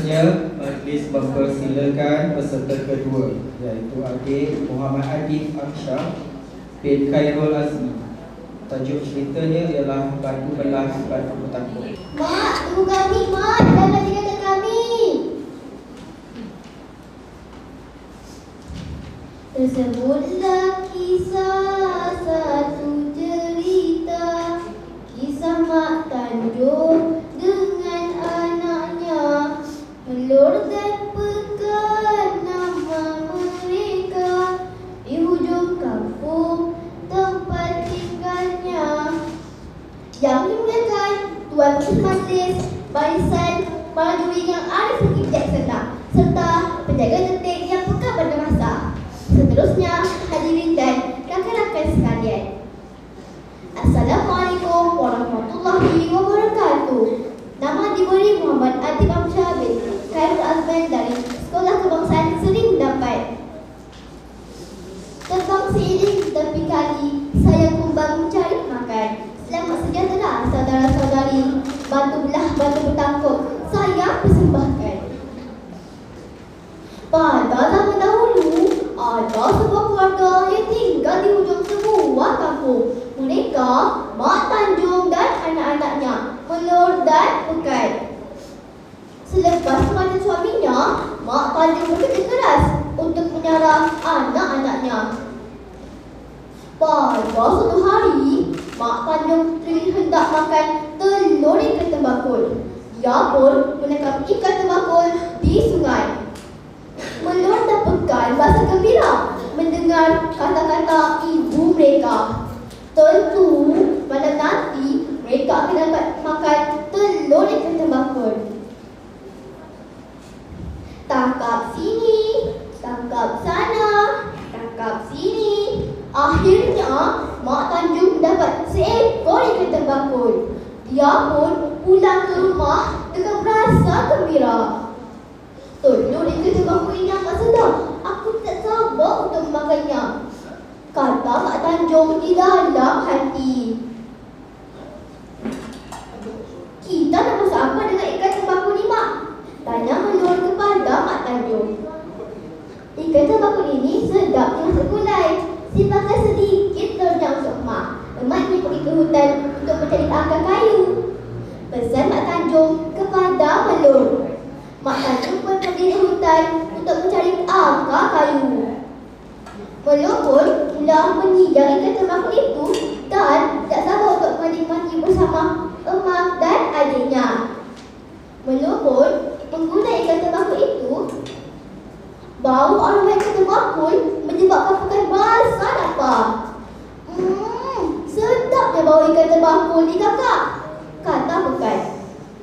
Seterusnya, majlis mempersilakan peserta kedua, iaitu adik Muhammad Adib Amsyar bin Khairul Azmi. Tajuk ceritanya ialah Batu Belah Batu Bertakut. Mak, tunggu kami, Mak. Jangan tinggalkan kami. Tersebutlah kisah satu cerita, kisah Mak Tanjung dengan anaknya. Melur dan pekan nama mereka, di hujung kampung tempat tinggalnya. Yang dimuliakan Tuan Ketua Majlis, barisan para juri yang arif dan bijaksana, serta penjaga tertib yang peka pada masa. Seterusnya, hadirin dan rakan-rakan sekalian, Assalamualaikum warahmatullahi wabarakatuh. Nama diberi Muhammad Adib Amsyar bin Khairul Azmi dari Sekolah Kebangsaan Seri Mendapat. Terbang seiring tepi kali, saya kumbang mencari makan. Selamat sejahtera saudara-saudari, batu belah batu bertakut saya persembahkan. Pada zaman dahulu, ada sebuah keluarga yang tinggal di hujung sebuah kampung. Mereka, Mak Tanjung dan anak-anaknya, Melur dan Pekan. Selepas kematian suaminya, Mak Tanjung bekerja keras untuk menyara anak-anaknya. Pada suatu hari, Mak Tanjung hendak makan telur ikan tembakul. Dia pun menangkap ikan tembakul di sungai. Melur dan Pekan merasa gembira mendengar kata-kata ibu mereka. Tentu malam nanti mereka akan dapat makan telur ikan tembakul. Tangkap sini, tangkap sana, tangkap sini. Akhirnya, Mak Tanjung dapat seekor ikan tembakul. Dia pun pulang ke rumah dengan rasa gembira. Telur ikan tembakul ini amat sedap. Aku tak sabar untuk memakannya, kata Mak Tanjung di dalam hati. Kita nak masak apa dengan ikan tembakul ni, Mak? Tanya Melur kepada Mak Tanjung. Ikan tembakul ini sedap dengan sekulai. Siapkan sedikit telurnya untuk Mak. Mak ingin pergi ke hutan untuk mencari akar kayu, pesan Mak Tanjung kepada Melur. Mak Tanjung pun pergi ke hutan untuk mencari akar kayu. Melur pun mula menyijak ikan tembakul itu dan tak sabar untuk menikmati bersama emak dan adiknya. Melur pun menggunakan ikan tembakul itu. Bau aroma ikan tembakul menyebabkan Pekan merasa lapar. Sedapnya bau ikan tembakul ni, kakak, kata Pekan.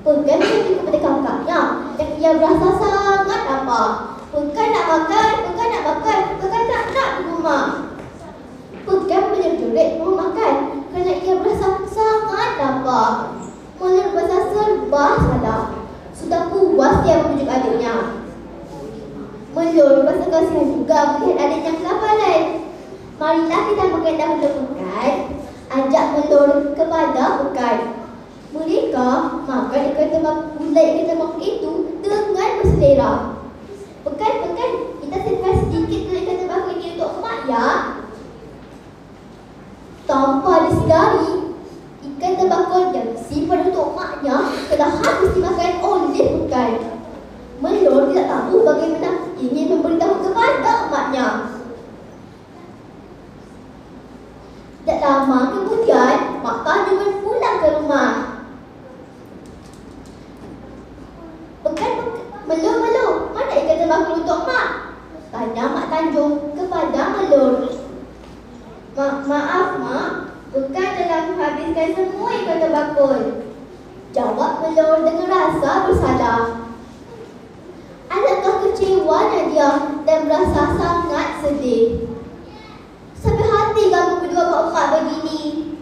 Pekan pergi kepada kakaknya dan ia berasa sangat lapar. Pekan nak makan, Pekan nak makan, Pekan tak nak di rumah. Pekan menjerit mau makan kerana ia berasa sangat lapar. Melur berasa serba salah. Sudah puas dia memujuk adiknya. Melur berasa kasihan juga melihat adiknya kelaparan. Marilah kita makan dahulu, Pekan, ajak Melur kepada Pekan. Mereka makan ikan tembakul itu dengan berselera. Pekan, kita simpan sedikit ikan tembakul ini untuk Mak, ya. Tanpa disedari, ikan tembakul yang disimpan untuk Maknya telah habis dimakan oleh Pekan. Melur tidak tahu bagaimana ingin memberitahu kepada Maknya. Tak lama kemudian, Mak Tanjung pulang ke rumah. Melur, mana ikan tembakul untuk Mak? Tanya Mak Tanjung kepada Melur. Maaf, Mak, Pekan telah menghabiskan semua ikan tembakul, jawab Melur dengan rasa bersalah. Alangkah kecewanya dia dan berasa sangat sedih. Sampai hati kamu berdua buat Mak begini,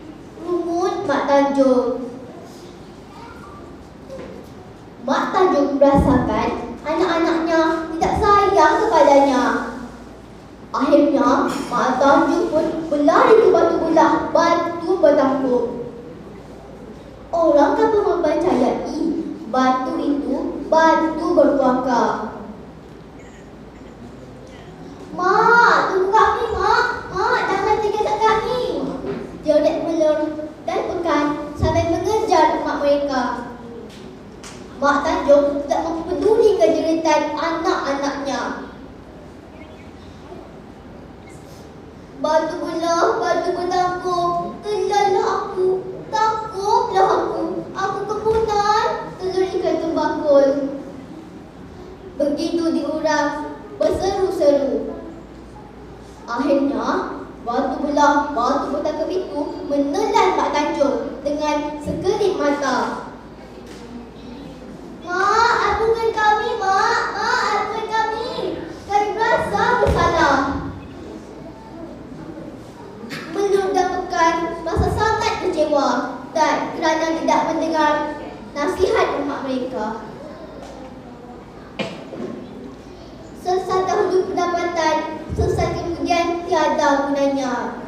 rumut Mak Tanjung. Mak Tanjung merasakan anak-anaknya tidak sayang kepadanya. Akhirnya, Mak Tanjung pun berlari ke batu belah batu bertakut. Orang kampung mempercayai batu itu bantu berpuaka. Mak, tunggu kami, Mak. Mak, jangan tinggalkan kami. Jodet melur dan pekan sambil mengejar mak mereka. Mak Tanjung tidak peduli kejeritan anak-anaknya. Batu belah, batu bertangkup, telanlah aku, takutlah aku kepunan, telur ikan terbakul. Begitu diuras, berseru-seru. Akhirnya, batu belah, batu bertangkup itu menelan Pak Tanjung dengan sekelip mata. Mak, ampunkan kami, Mak. Mak, ampunkan kami. Kami merasa bersalah. Melur dan pekan merasa sangat kecewa dan kerana tidak mendengar nasihat emak mereka. Sesat dahulu pendapatan, sesat kemudian tiada gunanya.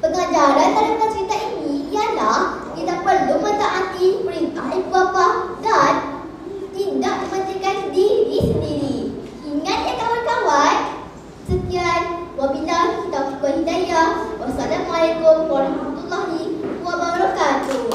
Pengajaran dalam cerita ini ialah kita perlu mentaati perintah ibu bapa dan tidak mementingkan diri sendiri. Ingat ya kawan-kawan. Sekian, wabillahi taufiq wal hidayah. Wassalamualaikum warahmatullahi wabarakatuh.